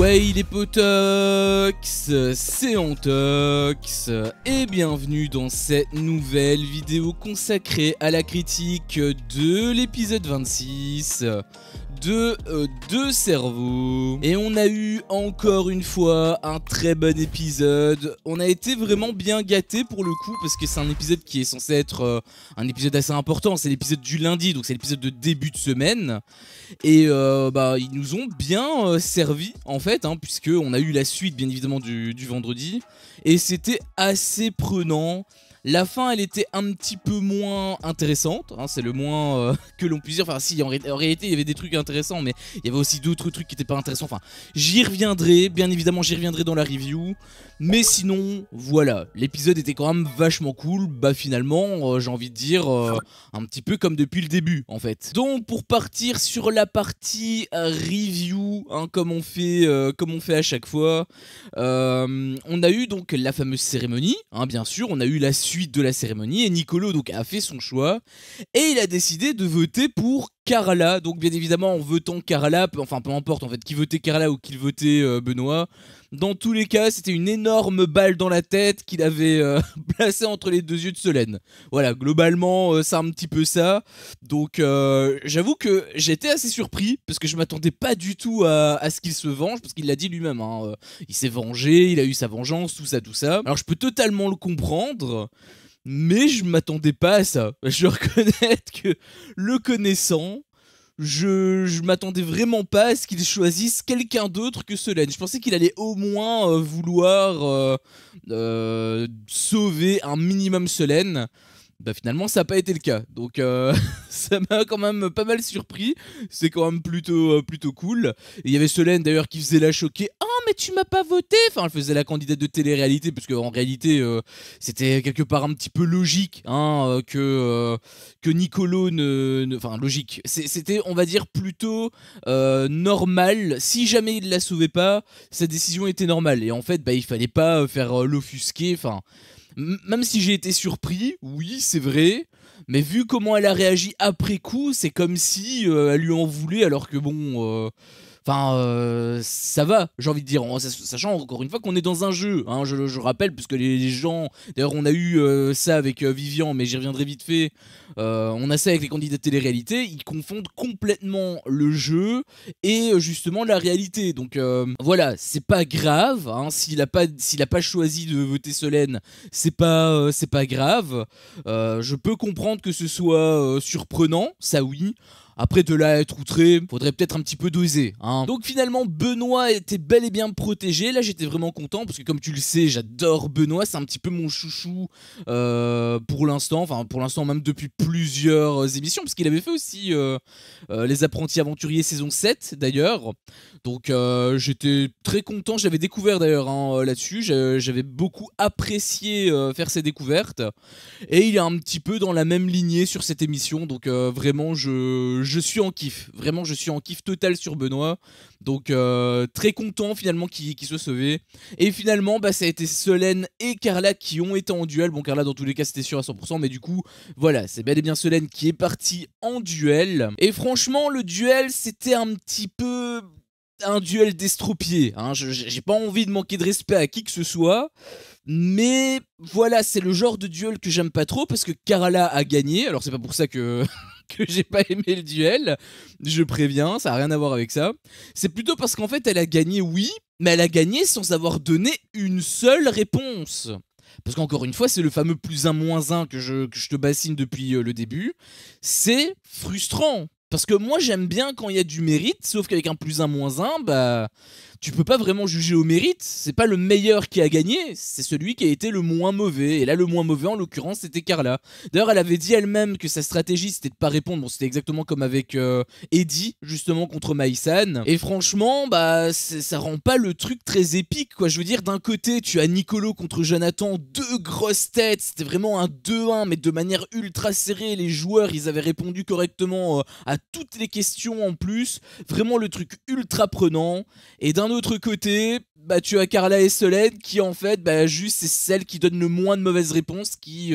Ouais, les potox, c'est Antox et bienvenue dans cette nouvelle vidéo consacrée à la critique de l'épisode 26 de Deux cerveaux. Et on a eu encore une fois un très bon épisode. On a été vraiment bien gâtés pour le coup parce que c'est un épisode qui est censé être un épisode assez important. C'est l'épisode du lundi, donc c'est l'épisode de début de semaine. Et ils nous ont bien servi en fait, puisque on a eu la suite bien évidemment du vendredi. Et c'était assez prenant. La fin, elle était un petit peu moins intéressante, c'est le moins que l'on puisse dire. Enfin, si, en réalité, il y avait des trucs intéressants, mais il y avait aussi d'autres trucs qui n'étaient pas intéressants. Enfin, j'y reviendrai, bien évidemment, j'y reviendrai dans la review. Mais sinon, voilà, l'épisode était quand même vachement cool. Bah, finalement, j'ai envie de dire, un petit peu comme depuis le début, en fait. Donc, pour partir sur la partie review, comme on fait à chaque fois, on a eu donc la fameuse cérémonie, bien sûr, on a eu la suite de la cérémonie et Nicolo donc a fait son choix et il a décidé de voter pour Carla. Donc bien évidemment en votant Carla, enfin peu importe en fait qui votait Carla ou qui votait Benoît, dans tous les cas c'était une énorme balle dans la tête qu'il avait placée entre les deux yeux de Solène. Voilà, globalement c'est un petit peu ça. Donc j'avoue que j'étais assez surpris parce que je m'attendais pas du tout à ce qu'il se venge, parce qu'il l'a dit lui-même, il s'est vengé, il a eu sa vengeance, tout ça. Alors je peux totalement le comprendre, mais je m'attendais pas à ça. Je dois reconnaître que, le connaissant, je m'attendais vraiment pas à ce qu'il choisisse quelqu'un d'autre que Solène. Je pensais qu'il allait au moins vouloir sauver un minimum Solène. Bah finalement ça n'a pas été le cas, donc ça m'a quand même pas mal surpris. C'est quand même plutôt cool. Et il y avait Solène d'ailleurs qui faisait la choquer. Oh mais tu m'as pas voté. Enfin elle faisait la candidate de télé-réalité, parce qu'en réalité c'était quelque part un petit peu logique que Nicolo enfin logique, c'était on va dire plutôt normal. Si jamais il la sauvait pas, sa décision était normale. Et en fait il fallait pas faire l'offusquer. Enfin même si j'ai été surpris, oui, c'est vrai, mais vu comment elle a réagi après coup, c'est comme si elle lui en voulait, alors que bon... ça va, j'ai envie de dire, sachant encore une fois qu'on est dans un jeu, je rappelle, puisque les gens, d'ailleurs on a eu ça avec Vivian, mais j'y reviendrai vite fait, on a ça avec les candidats de télé-réalité, ils confondent complètement le jeu et justement la réalité, donc voilà, c'est pas grave, s'il a pas choisi de voter Solène, c'est pas grave, je peux comprendre que ce soit surprenant, ça oui. Après de là à être outré, faudrait peut-être un petit peu doser. Donc finalement Benoît était bel et bien protégé. Là j'étais vraiment content parce que comme tu le sais, j'adore Benoît, c'est un petit peu mon chouchou pour l'instant. Enfin pour l'instant même depuis plusieurs émissions, parce qu'il avait fait aussi Les Apprentis Aventuriers saison 7 d'ailleurs. Donc j'étais très content, j'avais découvert d'ailleurs là-dessus, j'avais beaucoup apprécié faire ces découvertes. Et il est un petit peu dans la même lignée sur cette émission, donc vraiment je suis en kiff, vraiment je suis en kiff total sur Benoît. Donc très content finalement qu'il soit sauvé. Et finalement ça a été Solène et Carla qui ont été en duel. Bon Carla dans tous les cas c'était sûr à 100%, mais du coup voilà, c'est bel et bien Solène qui est partie en duel. Et franchement le duel c'était un petit peu... un duel d'estropiés, j'ai pas envie de manquer de respect à qui que ce soit, mais voilà, c'est le genre de duel que j'aime pas trop, parce que Carla a gagné. Alors c'est pas pour ça que j'ai pas aimé le duel, je préviens, ça a rien à voir avec ça. C'est plutôt parce qu'en fait elle a gagné, oui, mais elle a gagné sans avoir donné une seule réponse. Parce qu'encore une fois, c'est le fameux +1 -1 que je te bassine depuis le début. C'est frustrant. Parce que moi j'aime bien quand il y a du mérite, sauf qu'avec un +1 -1, tu peux pas vraiment juger au mérite. C'est pas le meilleur qui a gagné, c'est celui qui a été le moins mauvais. Et là le moins mauvais en l'occurrence c'était Carla. D'ailleurs elle avait dit elle-même que sa stratégie c'était de pas répondre. Bon c'était exactement comme avec Eddie justement contre Maïsan. Et franchement ça rend pas le truc très épique quoi. Je veux dire, d'un côté tu as Nicolo contre Jonathan, deux grosses têtes, c'était vraiment un 2-1 mais de manière ultra serrée. Les joueurs ils avaient répondu correctement à toutes les questions en plus, vraiment le truc ultra prenant. Et d'un autre côté, tu as Carla et Solène qui en fait, juste c'est celle qui donne le moins de mauvaises réponses qui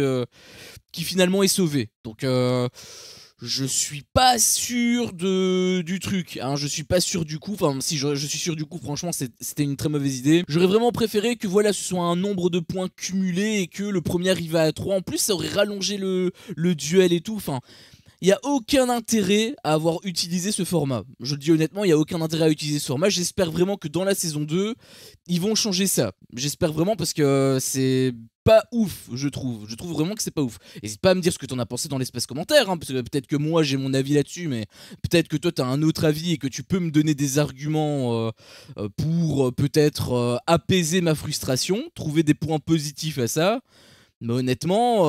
finalement est sauvée. Donc je suis pas sûr du truc, hein, je suis pas sûr du coup, enfin si je suis sûr du coup, franchement c'était une très mauvaise idée. J'aurais vraiment préféré que voilà ce soit un nombre de points cumulés et que le premier arrive à 3, en plus ça aurait rallongé le duel et tout, enfin... Il n'y a aucun intérêt à avoir utilisé ce format. Je le dis honnêtement, il n'y a aucun intérêt à utiliser ce format. J'espère vraiment que dans la saison 2, ils vont changer ça. J'espère vraiment parce que c'est pas ouf, je trouve. Je trouve vraiment que c'est pas ouf. N'hésite pas à me dire ce que t'en as pensé dans l'espace commentaire, hein, parce que peut-être que moi j'ai mon avis là-dessus, mais peut-être que toi t'as un autre avis et que tu peux me donner des arguments pour peut-être apaiser ma frustration, trouver des points positifs à ça. Mais honnêtement,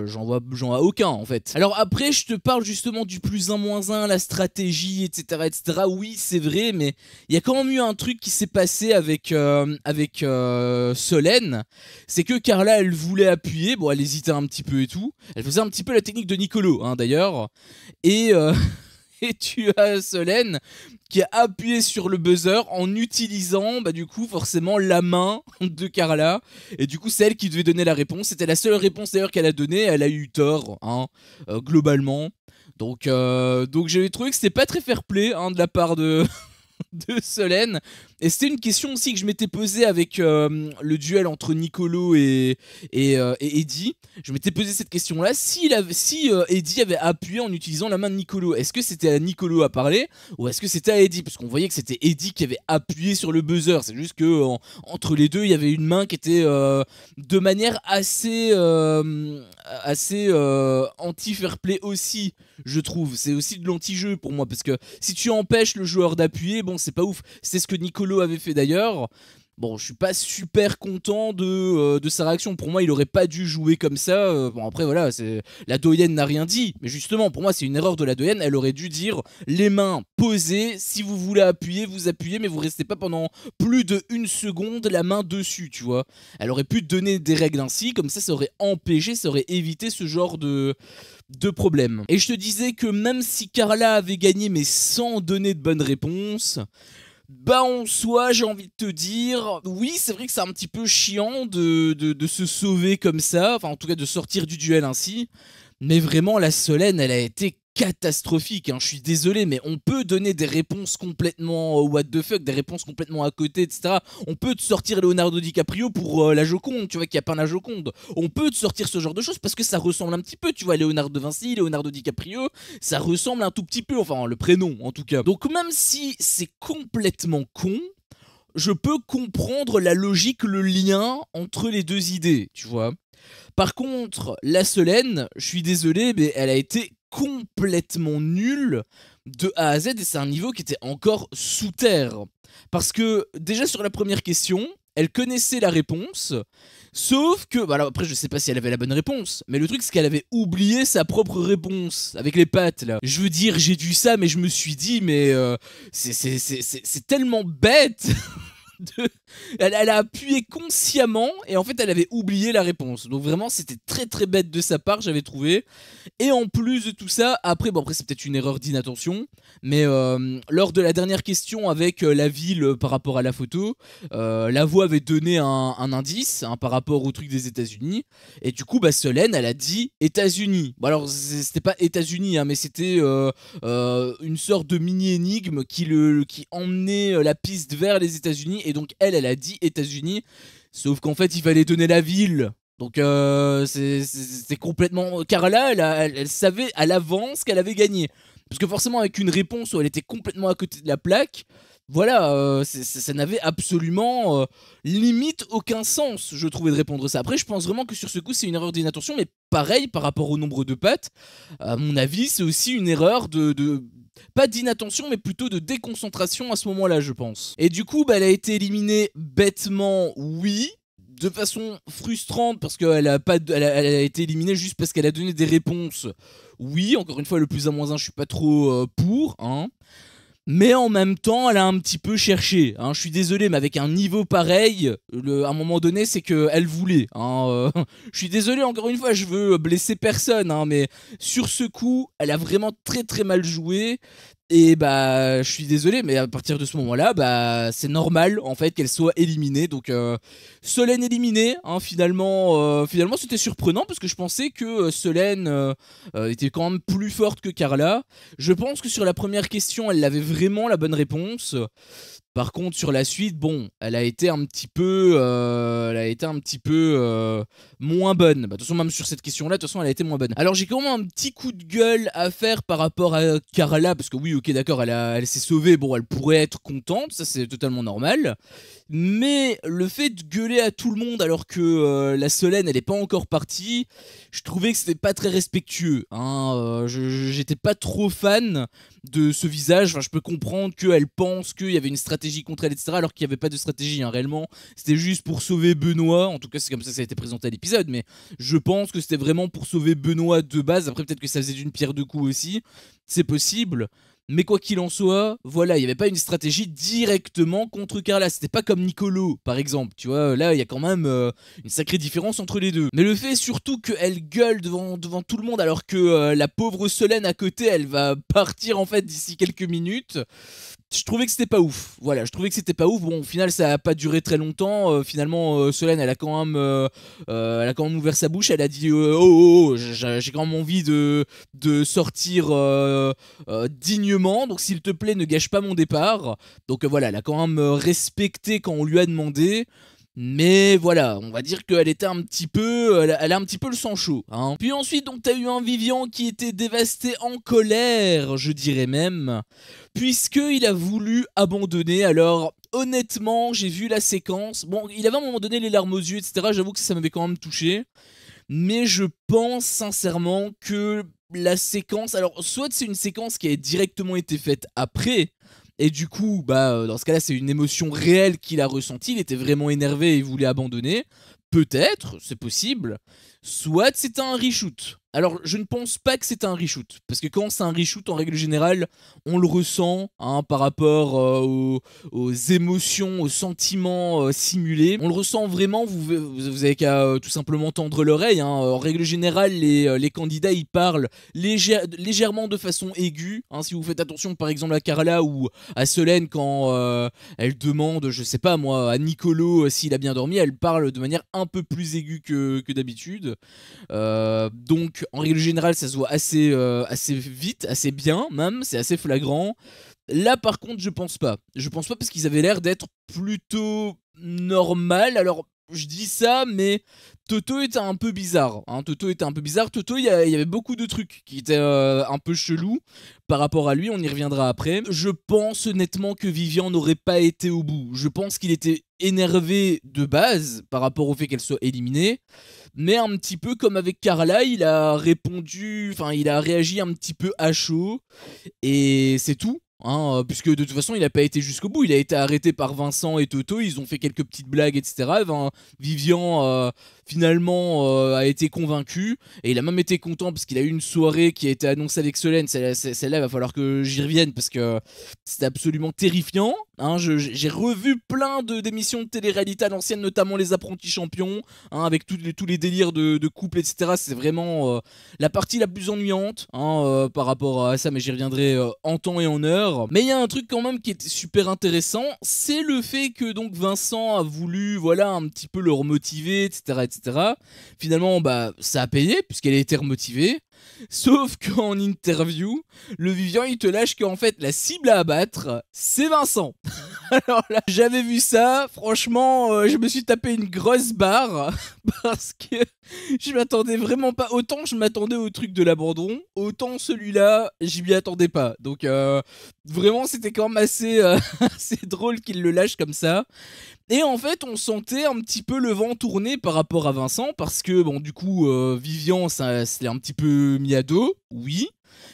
j'en vois aucun en fait. Alors après, je te parle justement du plus un moins un, la stratégie, etc. etc. Oui, c'est vrai, mais il y a quand même eu un truc qui s'est passé avec Solène. C'est que Carla, elle voulait appuyer, bon, elle hésitait un petit peu et tout. Elle faisait un petit peu la technique de Nicolo, hein, d'ailleurs. Et... Et tu as Solène qui a appuyé sur le buzzer en utilisant bah, du coup forcément la main de Carla. Et du coup c'est elle qui devait donner la réponse. C'était la seule réponse d'ailleurs qu'elle a donnée. Elle a eu tort, hein, globalement. Donc j'avais trouvé que c'était pas très fair-play, hein, de la part de... de Solène. Et c'était une question aussi que je m'étais posée avec le duel entre Nicolo et Eddie. Je m'étais posé cette question-là. Si Eddie avait appuyé en utilisant la main de Nicolo, est-ce que c'était à Nicolo à parler ou est-ce que c'était à Eddie? Parce qu'on voyait que c'était Eddie qui avait appuyé sur le buzzer. C'est juste que entre les deux, il y avait une main qui était de manière assez anti-fair-play aussi, je trouve. C'est aussi de l'anti-jeu pour moi. Parce que si tu empêches le joueur d'appuyer, bon, c'est pas ouf. C'est ce que Nicolo avait fait d'ailleurs. Bon, je suis pas super content de sa réaction. Pour moi, il aurait pas dû jouer comme ça. Bon, après, voilà, la doyenne n'a rien dit. Mais justement, pour moi, c'est une erreur de la doyenne. Elle aurait dû dire les mains posées. Si vous voulez appuyer, vous appuyez, mais vous restez pas pendant plus de 1 seconde la main dessus, tu vois. Elle aurait pu donner des règles ainsi. Comme ça aurait empêché, ça aurait évité ce genre de problème. Et je te disais que même si Carla avait gagné, mais sans donner de bonnes réponses... Bah en soi, j'ai envie de te dire, oui c'est vrai que c'est un petit peu chiant de se sauver comme ça, enfin en tout cas de sortir du duel ainsi, mais vraiment la Solène elle a été catastrophique, hein. Je suis désolé mais on peut donner des réponses complètement what the fuck, des réponses complètement à côté, etc. On peut te sortir Leonardo DiCaprio pour la Joconde, tu vois qu'il n'y a pas la Joconde. On peut te sortir ce genre de choses parce que ça ressemble un petit peu, tu vois, Léonard de Vinci, Leonardo DiCaprio, ça ressemble un tout petit peu, enfin le prénom en tout cas. Donc même si c'est complètement con, je peux comprendre la logique, le lien entre les deux idées, tu vois. Par contre, la Solène, je suis désolé, mais elle a été complètement nulle de A à Z et c'est un niveau qui était encore sous terre. Parce que déjà sur la première question, elle connaissait la réponse, sauf que... Bah alors après je sais pas si elle avait la bonne réponse, mais le truc c'est qu'elle avait oublié sa propre réponse, avec les pattes là. Je veux dire, j'ai dû ça, mais je me suis dit, mais c'est tellement bête. Elle a appuyé consciemment et en fait elle avait oublié la réponse. Donc vraiment c'était très très bête de sa part, j'avais trouvé. Et en plus de tout ça, après c'est peut-être une erreur d'inattention, mais lors de la dernière question avec la ville par rapport à la photo, la voix avait donné un indice, hein, par rapport au truc des États-Unis. Et du coup Solène elle a dit États-Unis. Bon alors c'était pas États-Unis, hein, mais c'était une sorte de mini-énigme qui emmenait la piste vers les États-Unis. Et donc elle a dit États-Unis, sauf qu'en fait il fallait donner la ville. Donc c'est complètement... Carla elle savait à l'avance qu'elle avait gagné. Parce que forcément avec une réponse où elle était complètement à côté de la plaque, voilà, ça n'avait absolument limite aucun sens, je trouvais, de répondre ça. Après je pense vraiment que sur ce coup c'est une erreur d'inattention, mais pareil par rapport au nombre de pattes, à mon avis c'est aussi une erreur pas d'inattention mais plutôt de déconcentration à ce moment-là, je pense. Et du coup elle a été éliminée bêtement, oui, de façon frustrante parce qu'elle elle a été éliminée juste parce qu'elle a donné des réponses. Oui, encore une fois le plus à moins 1 je suis pas trop pour, hein. Mais en même temps, elle a un petit peu cherché, hein. Je suis désolé, mais avec un niveau pareil, à un moment donné, c'est qu'elle voulait, hein. Je suis désolé, encore une fois, je veux blesser personne, hein, mais sur ce coup, elle a vraiment très très mal joué. Et bah, je suis désolé, mais à partir de ce moment-là, bah, c'est normal en fait qu'elle soit éliminée. Donc, Solène éliminée, hein, finalement, c'était surprenant parce que je pensais que Solène était quand même plus forte que Carla. Je pense que sur la première question, elle avait vraiment la bonne réponse. Par contre, sur la suite, bon, elle a été un petit peu moins bonne. Bah, de toute façon, même sur cette question-là, de toute façon, elle a été moins bonne. Alors, j'ai quand même un petit coup de gueule à faire par rapport à Carla, parce que oui, ok, d'accord, elle s'est sauvée, bon, elle pourrait être contente, ça c'est totalement normal. Mais le fait de gueuler à tout le monde alors que la Solène, elle est pas encore partie, je trouvais que c'était pas très respectueux. Hein. J'étais pas trop fan de ce visage. Enfin, je peux comprendre qu'elle pense qu'il y avait une stratégie contre elle, etc. Alors qu'il n'y avait pas de stratégie, hein, réellement. C'était juste pour sauver Benoît. En tout cas, c'est comme ça a été présenté à l'épisode. Mais je pense que c'était vraiment pour sauver Benoît de base. Après, peut-être que ça faisait d'une pierre deux coups aussi. C'est possible. Mais quoi qu'il en soit, voilà, il n'y avait pas une stratégie directement contre Carla. C'était pas comme Nicolo, par exemple. Tu vois, là, il y a quand même une sacrée différence entre les deux. Mais le fait surtout qu'elle gueule devant tout le monde alors que la pauvre Solène à côté, elle va partir en fait d'ici quelques minutes. Je trouvais que c'était pas ouf. Voilà, je trouvais que c'était pas ouf. Bon, au final, ça a pas duré très longtemps. Finalement, Solène, elle a quand même ouvert sa bouche. Elle a dit j'ai quand même envie de sortir dignement. Donc, s'il te plaît, ne gâche pas mon départ. Donc, voilà, elle a quand même respecté quand on lui a demandé. Mais voilà, on va dire qu'elle était un petit peu, elle a un petit peu le sang chaud. Hein. Puis ensuite, donc t'as eu un Vivian qui était dévasté en colère, je dirais même, puisqu'il a voulu abandonner. Alors honnêtement, j'ai vu la séquence. Bon, il avait à un moment donné les larmes aux yeux, etc. J'avoue que ça m'avait quand même touché. Mais je pense sincèrement que la séquence, alors soit c'est une séquence qui a directement été faite après. Et du coup, bah, dans ce cas-là, c'est une émotion réelle qu'il a ressentie. Il était vraiment énervé et il voulait abandonner. Peut-être, c'est possible. Soit c'était un reshoot. Alors, je ne pense pas que c'est un reshoot. Parce que quand c'est un reshoot, en règle générale, on le ressent hein, par rapport aux émotions, aux sentiments simulés. On le ressent vraiment, vous avez qu'à tout simplement tendre l'oreille. Hein. En règle générale, les candidats, ils parlent légèrement de façon aiguë. Hein, si vous faites attention, par exemple, à Carla ou à Solène, quand elle demande, je sais pas moi, à Nicolo s'il a bien dormi, elle parle de manière un peu plus aiguë que d'habitude. Donc, en règle générale, ça se voit assez vite, assez bien même, c'est assez flagrant. Là, par contre, je pense pas. Je pense pas parce qu'ils avaient l'air d'être plutôt normal. Alors, je dis ça, mais Toto était un peu bizarre. Hein. Toto était un peu bizarre. Toto, il y avait beaucoup de trucs qui étaient un peu chelous par rapport à lui. On y reviendra après. Je pense honnêtement que Vivian n'aurait pas été au bout. Je pense qu'il était énervé de base par rapport au fait qu'elle soit éliminée. Mais un petit peu comme avec Carla, il a réagi un petit peu à chaud. Et c'est tout. Hein, puisque de toute façon il a pas été jusqu'au bout, il a été arrêté par Vincent et Toto, ils ont fait quelques petites blagues etc. Vivian finalement a été convaincu et il a même été content parce qu'il a eu une soirée qui a été annoncée avec Solène. Celle-là il va falloir que j'y revienne parce que c'était absolument terrifiant. Hein, j'ai revu plein d'émissions de télé-réalité à l'ancienne, notamment Les Apprentis Champions, hein, avec tous les délires de couple etc. C'est vraiment la partie la plus ennuyante hein, par rapport à ça, mais j'y reviendrai en temps et en heure. Mais il y a un truc quand même qui était super intéressant, c'est le fait que donc Vincent a voulu voilà un petit peu le remotiver, etc. Finalement, bah ça a payé puisqu'elle a été remotivée. Sauf qu'en interview, le Vivian il te lâche qu'en fait la cible à abattre, c'est Vincent. Alors là, j'avais vu ça, franchement, je me suis tapé une grosse barre parce que je m'attendais vraiment pas. Autant je m'attendais au truc de l'abandon, autant celui-là, j'y m'y attendais pas. Donc vraiment, c'était quand même assez drôle qu'il le lâche comme ça. Et en fait, on sentait un petit peu le vent tourner par rapport à Vincent parce que, bon, du coup, Vivian, ça s'est un petit peu mis à dos, oui.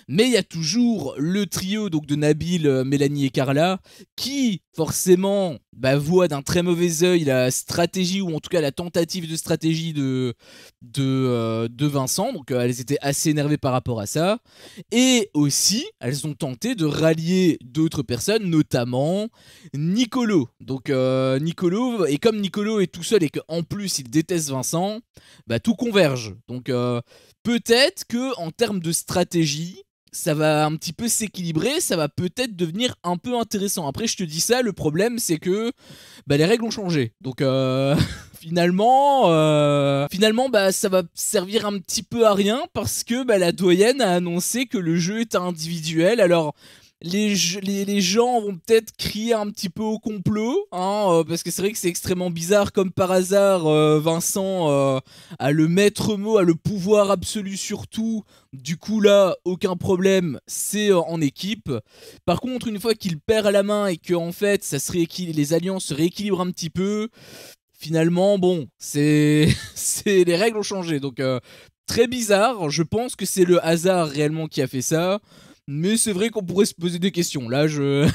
Mais il y a toujours le trio donc de Nabil, Mélanie et Carla qui forcément voit d'un très mauvais œil la stratégie ou en tout cas la tentative de stratégie de Vincent. Donc elles étaient assez énervées par rapport à ça. Et aussi elles ont tenté de rallier d'autres personnes, notamment Nicolo. Donc Nicolo, et comme Nicolo est tout seul et qu'en plus il déteste Vincent, tout converge. Donc peut-être que en termes de stratégie, ça va un petit peu s'équilibrer, ça va peut-être devenir un peu intéressant. Après, je te dis ça, le problème c'est que bah, les règles ont changé. Donc finalement bah, ça va servir un petit peu à rien parce que bah, la doyenne a annoncé que le jeu est individuel. Alors les gens vont peut-être crier un petit peu au complot, hein, parce que c'est vrai que c'est extrêmement bizarre. Comme par hasard, Vincent a le maître mot, a le pouvoir absolu sur tout. Du coup là, aucun problème, c'est en équipe. Par contre, une fois qu'il perd à la main et que en fait les alliances se rééquilibrent un petit peu, finalement, bon, les règles ont changé. Donc très bizarre, je pense que c'est le hasard réellement qui a fait ça. Mais c'est vrai qu'on pourrait se poser des questions. Là, je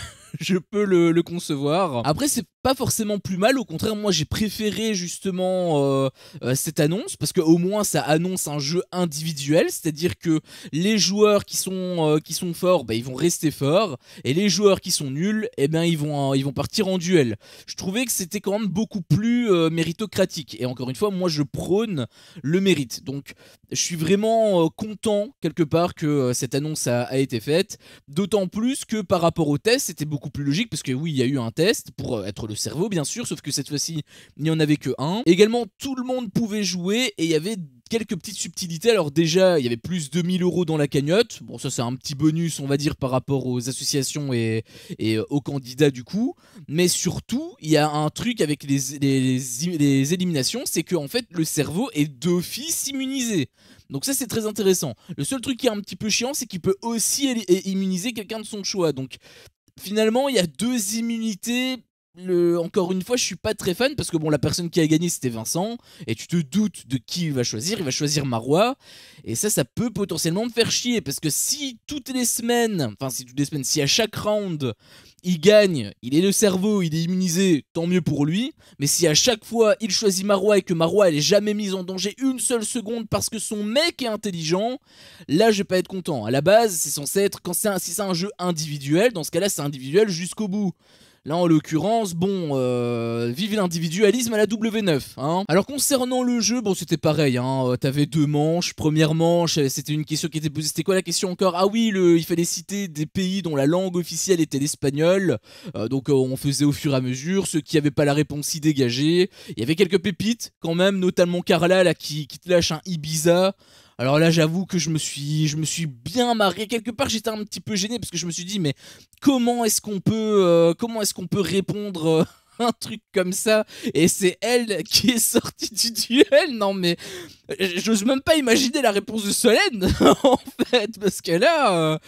peux le concevoir. Après, c'est pas forcément plus mal. Au contraire, moi, j'ai préféré justement cette annonce parce qu'au moins, ça annonce un jeu individuel. C'est-à-dire que les joueurs qui sont forts, bah, ils vont rester forts. Et les joueurs qui sont nuls, eh ben, ils vont partir en duel. Je trouvais que c'était quand même beaucoup plus méritocratique. Et encore une fois, moi, je prône le mérite. Donc, je suis vraiment content quelque part que cette annonce a été faite. D'autant plus que par rapport au test, c'était beaucoup plus logique parce que oui, il y a eu un test pour être le cerveau, bien sûr, sauf que cette fois-ci, il n'y en avait que un. Également, tout le monde pouvait jouer et il y avait quelques petites subtilités. Alors déjà, il y avait plus de 1000 € dans la cagnotte. Bon, ça c'est un petit bonus, on va dire, par rapport aux associations et aux candidats du coup. Mais surtout, il y a un truc avec les éliminations, c'est que en fait, le cerveau est d'office immunisé. Donc ça c'est très intéressant. Le seul truc qui est un petit peu chiant, c'est qu'il peut aussi immuniser quelqu'un de son choix. Donc finalement il y a deux immunités. Encore une fois, je suis pas très fan parce que bon, la personne qui a gagné c'était Vincent et tu te doutes de qui il va choisir Marois et ça peut potentiellement me faire chier parce que si si à chaque round il gagne, il est le cerveau, il est immunisé, tant mieux pour lui, mais si à chaque fois il choisit Marois et que Marois elle est jamais mise en danger une seule seconde parce que son mec est intelligent, là je vais pas être content. À la base, c'est censé être si c'est un jeu individuel, dans ce cas-là c'est individuel jusqu'au bout. Là, en l'occurrence, bon, vive l'individualisme à la W9. Hein. Alors, concernant le jeu, bon, c'était pareil. Hein, t'avais deux manches. Première manche, c'était une question qui était posée. C'était quoi la question encore? Ah oui, il fallait citer des pays dont la langue officielle était l'espagnol. Donc, on faisait au fur et à mesure. Ceux qui n'avaient pas la réponse y dégageaient. Il y avait quelques pépites, quand même, notamment Carla, là, qui te lâche un Ibiza. Alors là, j'avoue que je me suis bien marré. Quelque part, j'étais un petit peu gêné parce que je me suis dit, mais comment est-ce qu'on peut répondre un truc comme ça? Et c'est elle qui est sortie du duel. Non mais, j'ose même pas imaginer la réponse de Solène en fait, parce que là.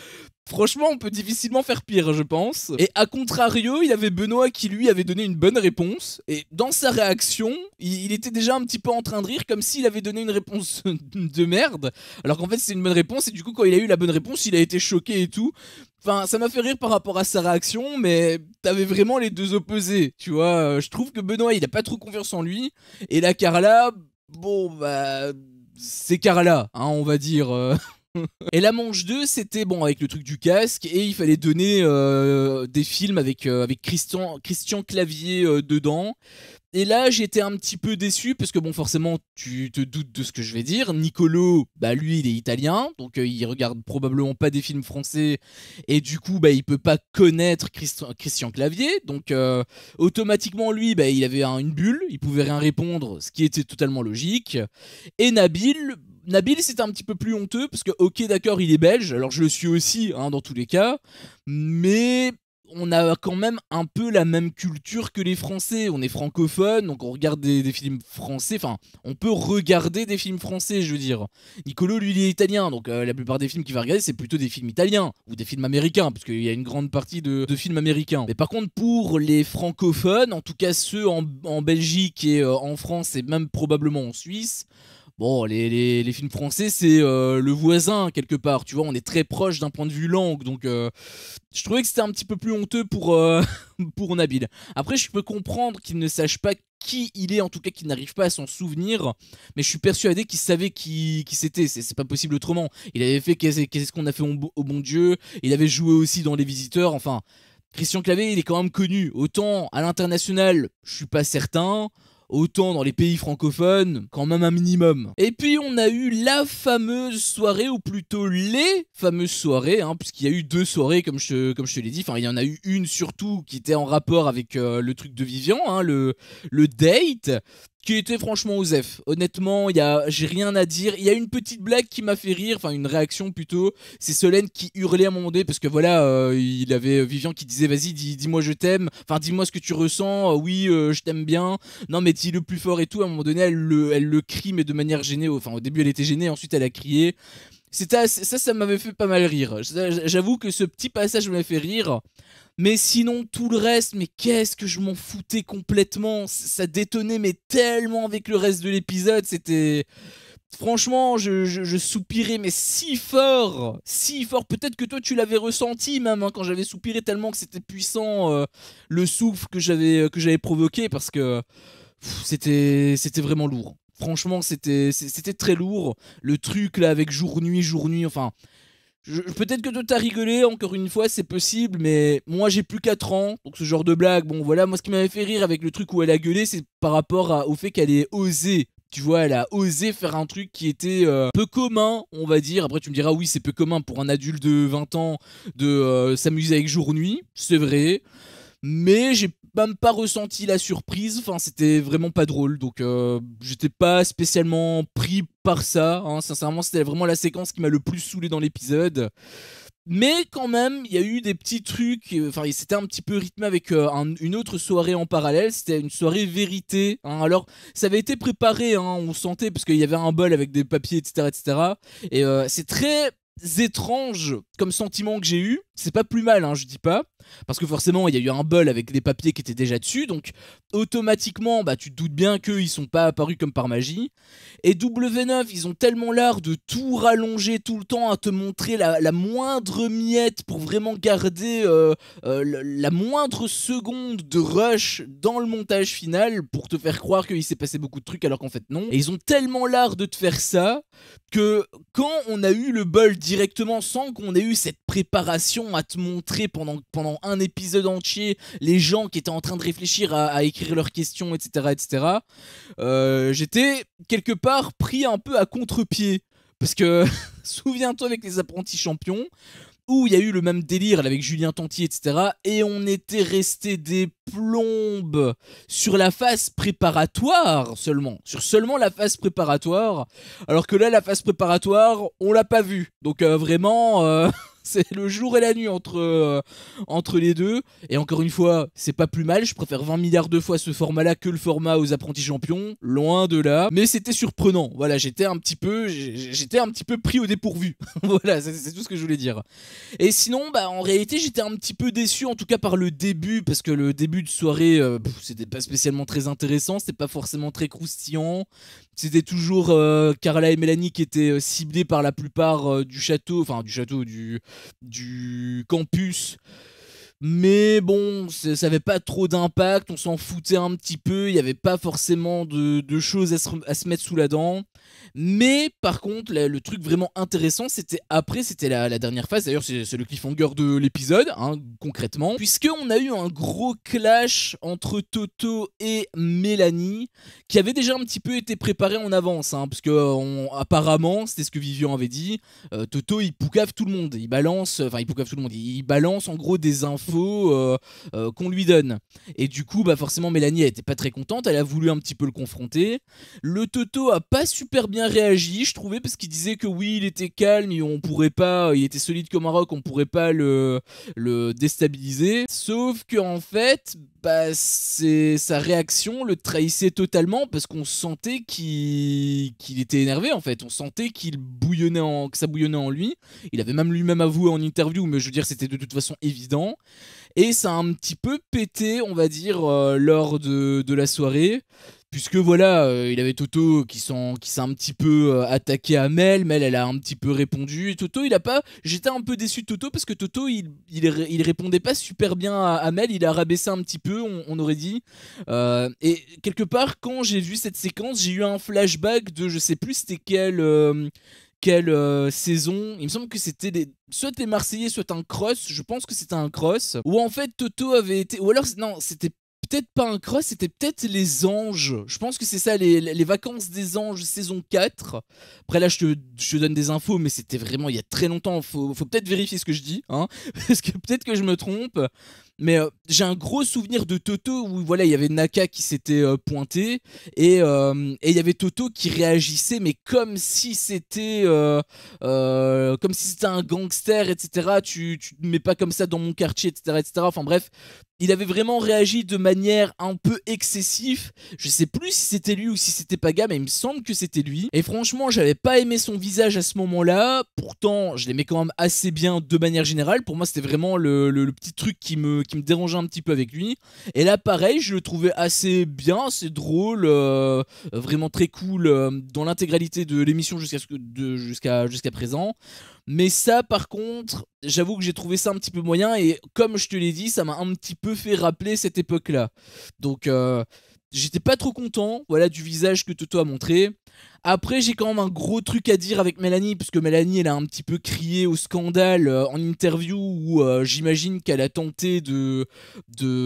Franchement, on peut difficilement faire pire, je pense. Et à contrario, il y avait Benoît qui lui avait donné une bonne réponse. Et dans sa réaction, il était déjà un petit peu en train de rire, comme s'il avait donné une réponse de merde. Alors qu'en fait, c'est une bonne réponse. Et du coup, quand il a eu la bonne réponse, il a été choqué et tout. Enfin, ça m'a fait rire par rapport à sa réaction, mais t'avais vraiment les deux opposés, tu vois. Je trouve que Benoît, il a pas trop confiance en lui. Et la Carla, bon, bah, c'est Carla, hein, on va dire. Et la manche 2, c'était bon avec le truc du casque et il fallait donner des films avec Christian Clavier dedans. Et là, j'étais un petit peu déçu parce que bon, forcément, tu te doutes de ce que je vais dire. Nicolo, bah lui, il est italien, donc il regarde probablement pas des films français et du coup, bah il peut pas connaître Christian Clavier. Donc automatiquement, lui, bah il avait une bulle, il pouvait rien répondre, ce qui était totalement logique. Et Nabil, c'était un petit peu plus honteux parce que, ok, d'accord, il est belge, alors je le suis aussi, hein, dans tous les cas, mais on a quand même un peu la même culture que les Français. On est francophone, donc on regarde des films français. Enfin, on peut regarder des films français, je veux dire. Nicolo, lui, il est italien, donc la plupart des films qu'il va regarder, c'est plutôt des films italiens ou des films américains, parce qu'il y a une grande partie de films américains. Mais par contre, pour les francophones, en tout cas ceux en Belgique et en France, et même probablement en Suisse, bon, les films français, c'est le voisin, quelque part. Tu vois, on est très proche d'un point de vue langue. Donc, je trouvais que c'était un petit peu plus honteux pour Nabil. Après, je peux comprendre qu'il ne sache pas qui il est, en tout cas qu'il n'arrive pas à s'en souvenir. Mais je suis persuadé qu'il savait qui c'était. C'est pas possible autrement. Il avait fait Qu'est-ce qu'on a fait au bon Dieu. Il avait joué aussi dans Les Visiteurs. Enfin, Christian Clavier, il est quand même connu. Autant à l'international, je suis pas certain. autant dans les pays francophones, quand même un minimum. Et puis on a eu la fameuse soirée, ou plutôt les fameuses soirées, hein, puisqu'il y a eu 2 soirées comme je te l'ai dit, enfin il y en a eu une surtout qui était en rapport avec le truc de Vivian, hein, le date, qui était franchement osef. Honnêtement, j'ai rien à dire. Il y a une petite blague qui m'a fait rire, enfin une réaction plutôt. C'est Solène qui hurlait à un moment donné parce que voilà, il avait Vivian qui disait vas-y, dis-moi je t'aime, enfin dis-moi ce que tu ressens, oui, je t'aime bien, non mais dis-le plus fort et tout. À un moment donné, elle le crie, mais de manière gênée. Enfin, au début, elle était gênée, ensuite elle a crié. Ça m'avait fait pas mal rire. J'avoue que ce petit passage m'avait fait rire. Mais sinon, tout le reste, mais qu'est-ce que je m'en foutais complètement. Ça détonnait, mais tellement avec le reste de l'épisode. C'était... Franchement, je soupirais, mais si fort. Si fort. Peut-être que toi, tu l'avais ressenti même, hein, quand j'avais soupiré tellement que c'était puissant, le souffle que j'avais provoqué, parce que c'était vraiment lourd. Franchement, c'était très lourd. Le truc là avec jour-nuit, enfin... Peut-être que toi t'as rigolé, encore une fois, c'est possible, mais moi j'ai plus 4 ans, donc ce genre de blague, bon voilà, moi ce qui m'avait fait rire avec le truc où elle a gueulé, c'est par rapport au fait qu'elle ait osé. Tu vois, elle a osé faire un truc qui était peu commun, on va dire. Après, tu me diras, oui, c'est peu commun pour un adulte de 20 ans de s'amuser avec jour-nuit, c'est vrai. Mais j'ai même pas ressenti la surprise, enfin c'était vraiment pas drôle, donc j'étais pas spécialement pris par ça, hein. Sincèrement c'était vraiment la séquence qui m'a le plus saoulé dans l'épisode. Mais quand même, il y a eu des petits trucs, enfin c'était un petit peu rythmé avec une autre soirée en parallèle, c'était une soirée vérité, hein. Alors ça avait été préparé, hein, on sentait, parce qu'il y avait un bol avec des papiers, etc. etc. Et c'est très étrange comme sentiment que j'ai eu. C'est pas plus mal, hein, je dis pas, parce que forcément il y a eu un bol avec des papiers qui étaient déjà dessus, donc automatiquement bah tu te doutes bien qu'ils sont pas apparus comme par magie. Et W9, ils ont tellement l'art de tout rallonger tout le temps, à te montrer la moindre miette pour vraiment garder la moindre seconde de rush dans le montage final, pour te faire croire qu'il s'est passé beaucoup de trucs alors qu'en fait non. Et ils ont tellement l'art de te faire ça que quand on a eu le bol directement, sans qu'on ait eu cette préparation à te montrer pendant un épisode entier les gens qui étaient en train de réfléchir à écrire leurs questions, etc. etc. J'étais quelque part pris un peu à contre-pied, parce que souviens-toi avec les apprentis champions, où il y a eu le même délire avec Julien Tanti, etc. Et on était resté des plombes sur la phase préparatoire seulement. Sur seulement la phase préparatoire. Alors que là, la phase préparatoire, on l'a pas vue. Donc vraiment... c'est le jour et la nuit entre les deux. Et encore une fois, c'est pas plus mal. Je préfère 20 milliards de fois ce format-là que le format aux apprentis champions. Loin de là. Mais c'était surprenant. Voilà, j'étais un petit peu pris au dépourvu. Voilà, c'est tout ce que je voulais dire. Et sinon, bah, en réalité, j'étais un petit peu déçu, en tout cas par le début, parce que le début de soirée, c'était pas spécialement très intéressant, c'était pas forcément très croustillant. C'était toujours Carla et Mélanie qui étaient ciblées par la plupart du campus. Mais bon, ça avait pas trop d'impact, on s'en foutait un petit peu, il n'y avait pas forcément de choses à se mettre sous la dent. Mais par contre, le truc vraiment intéressant, c'était la dernière phase, d'ailleurs c'est le cliffhanger de l'épisode, hein, concrètement, puisqu'on a eu un gros clash entre Toto et Mélanie, qui avait déjà un petit peu été préparé en avance, hein, parce que apparemment, c'était ce que Vivian avait dit, Toto il poucave tout le monde, il balance en gros des infos qu'on lui donne. Et du coup, bah forcément, Mélanie elle était pas très contente, elle a voulu un petit peu le confronter. Le Toto a pas super bien réagi, je trouvais, parce qu'il disait que oui, il était calme, il était solide comme un roc, on pourrait pas le déstabiliser. Sauf que en fait, bah sa réaction le trahissait totalement, parce qu'on sentait qu'il était énervé en fait, on sentait que ça bouillonnait en lui. Il avait même lui-même avoué en interview, mais je veux dire c'était de toute façon évident. Et ça a un petit peu pété, on va dire, lors de la soirée. Puisque voilà, il avait Toto qui s'est un petit peu attaqué à Mel, elle a un petit peu répondu. Et Toto, il a pas. J'étais un peu déçu de Toto, parce que Toto, il répondait pas super bien à Mel, il a rabaissé un petit peu, on aurait dit. Et quelque part, quand j'ai vu cette séquence, j'ai eu un flashback de je sais plus c'était quelle saison. Il me semble que c'était soit les Marseillais, soit un cross. Je pense que c'était un cross. Où en fait Toto avait été. Ou alors, non, c'était peut-être pas un cross, c'était peut-être les anges. Je pense que c'est ça, les vacances des anges saison 4. Après là, je te donne des infos, mais c'était vraiment il y a très longtemps. Faut peut-être vérifier ce que je dis, hein, parce que peut-être que je me trompe. Mais j'ai un gros souvenir de Toto où voilà, il y avait Naka qui s'était pointé et il y avait Toto qui réagissait, mais comme si c'était un gangster, etc. Tu te mets pas comme ça dans mon quartier, etc., etc. Enfin bref, il avait vraiment réagi de manière un peu excessive. Je sais plus si c'était lui ou si c'était Paga, mais il me semble que c'était lui. Et franchement, j'avais pas aimé son visage à ce moment-là. Pourtant, je l'aimais quand même assez bien de manière générale. Pour moi, c'était vraiment le petit truc qui me dérangeait un petit peu avec lui. Et là, pareil, je le trouvais assez bien, assez drôle, vraiment très cool dans l'intégralité de l'émission jusqu'à présent. Mais ça, par contre, j'avoue que j'ai trouvé ça un petit peu moyen. Et comme je te l'ai dit, ça m'a un petit peu fait rappeler cette époque-là. Donc, j'étais pas trop content, voilà, du visage que Toto a montré. Après, j'ai quand même un gros truc à dire avec Mélanie, parce que Mélanie, elle a un petit peu crié au scandale en interview où j'imagine qu'elle a tenté de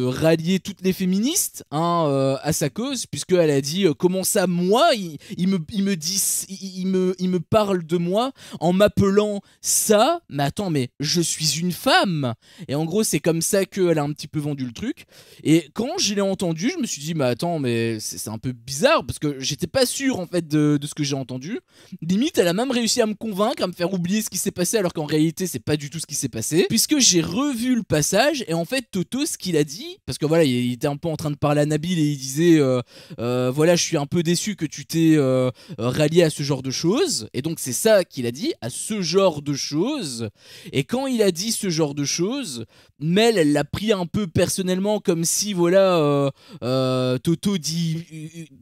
rallier toutes les féministes hein, à sa cause, puisqu'elle a dit comment ça, moi, il me parle de moi en m'appelant ça, mais attends, mais je suis une femme. Et en gros, c'est comme ça qu'elle a un petit peu vendu le truc. Et quand je l'ai entendu, je me suis dit, mais attends, mais c'est un peu bizarre, parce que j'étais pas sûr en fait de ce que j'ai entendu. Limite, elle a même réussi à me convaincre, à me faire oublier ce qui s'est passé, alors qu'en réalité, c'est pas du tout ce qui s'est passé. Puisque j'ai revu le passage, et en fait, Toto, ce qu'il a dit, parce que voilà, il était un peu en train de parler à Nabil, et il disait, voilà, je suis un peu déçu que tu t'es rallié à ce genre de choses. Et donc, c'est ça qu'il a dit, à ce genre de choses. Et quand il a dit ce genre de choses, Mel, elle l'a pris un peu personnellement, comme si, voilà, Toto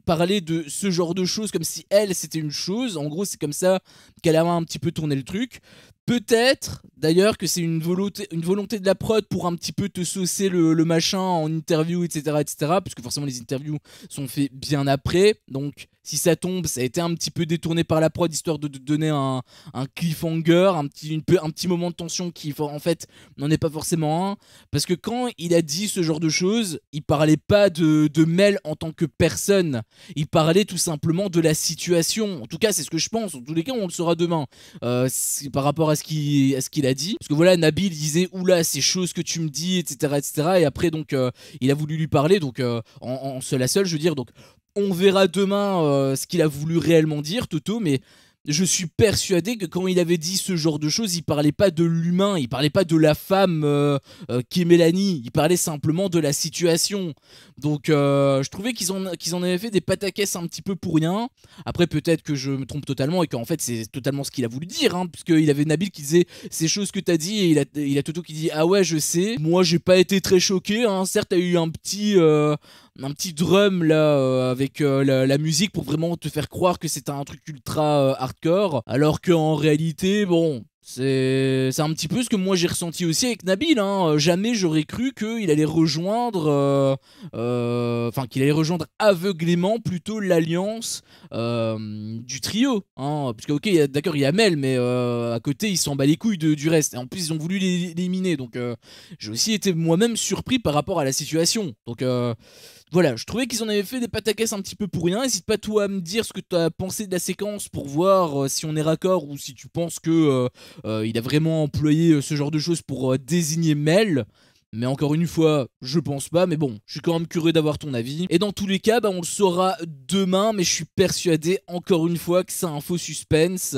parlait de ce genre de choses, comme si elle, c'était une chose. En gros, c'est comme ça qu'elle a un petit peu tourné le truc. Peut-être, d'ailleurs, que c'est une volonté de la prod pour un petit peu te saucer le machin en interview, etc., etc., parce que forcément, les interviews sont faites bien après. Donc, si ça tombe, ça a été un petit peu détourné par la prod, histoire de te donner un cliffhanger, un petit moment de tension qui, en fait, n'en est pas forcément un. Parce que quand il a dit ce genre de choses, il parlait pas de Mel en tant que personne. Il parlait tout simplement de la situation. En tout cas, c'est ce que je pense. En tous les cas, on le saura demain. Par rapport à ce qu'il a dit. Parce que voilà, Nabil disait, oula, ces choses que tu me dis, etc., etc. Et après, donc, il a voulu lui parler, donc, en seul à seul, je veux dire. Donc, on verra demain ce qu'il a voulu réellement dire, Toto, mais je suis persuadé que quand il avait dit ce genre de choses, il parlait pas de l'humain, il parlait pas de la femme qui est Mélanie, il parlait simplement de la situation. Donc je trouvais qu'ils en avaient fait des pataquès un petit peu pour rien. Après peut-être que je me trompe totalement et qu'en fait c'est totalement ce qu'il a voulu dire, hein, puisqu'il avait Nabil qui disait ces choses que t'as dit et il a Toto qui dit ah ouais je sais. Moi j'ai pas été très choqué, hein. Certes t'as eu un petit drum là avec la musique pour vraiment te faire croire que c'était un truc ultra hardcore, alors qu'en réalité bon c'est un petit peu ce que moi j'ai ressenti aussi avec Nabil, hein. Jamais j'aurais cru qu'il allait rejoindre qu'il allait rejoindre aveuglément plutôt l'alliance du trio, hein. Parce que ok d'accord il y a Mel, mais à côté il s'en bat les couilles du reste, et en plus ils ont voulu l'éliminer, donc j'ai aussi été moi-même surpris par rapport à la situation. Donc voilà, je trouvais qu'ils en avaient fait des pataquès un petit peu pour rien. N'hésite pas toi à me dire ce que tu as pensé de la séquence pour voir si on est raccord ou si tu penses que il a vraiment employé ce genre de choses pour désigner Mel. Mais encore une fois, je pense pas, mais bon, je suis quand même curieux d'avoir ton avis. Et dans tous les cas, on le saura demain, mais je suis persuadé, encore une fois, que c'est un faux suspense.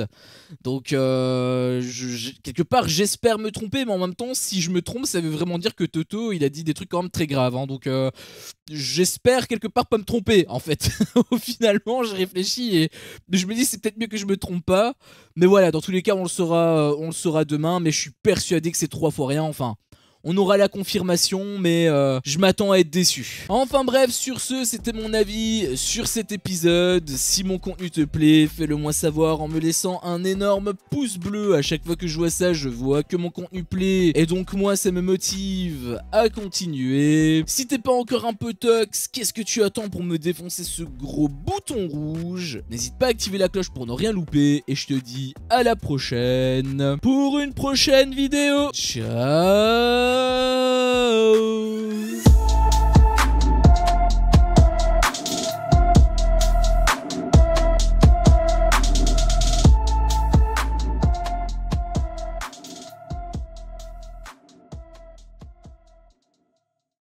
Donc, quelque part, j'espère me tromper, mais en même temps, si je me trompe, ça veut vraiment dire que Toto, il a dit des trucs quand même très graves, hein. Donc, j'espère quelque part pas me tromper, en fait. Finalement, je réfléchis et je me dis, c'est peut-être mieux que je me trompe pas. Mais voilà, dans tous les cas, on le saura demain, mais je suis persuadé que c'est 3 fois rien, enfin... On aura la confirmation, mais je m'attends à être déçu. Enfin bref, sur ce, c'était mon avis sur cet épisode. Si mon contenu te plaît, fais-le moi savoir en me laissant un énorme pouce bleu. À chaque fois que je vois ça, je vois que mon contenu plaît. Et donc moi, ça me motive à continuer. Si t'es pas encore un peu tox, qu'est-ce que tu attends pour me défoncer ce gros bouton rouge? N'hésite pas à activer la cloche pour ne rien louper. Et je te dis à la prochaine pour une prochaine vidéo. Ciao.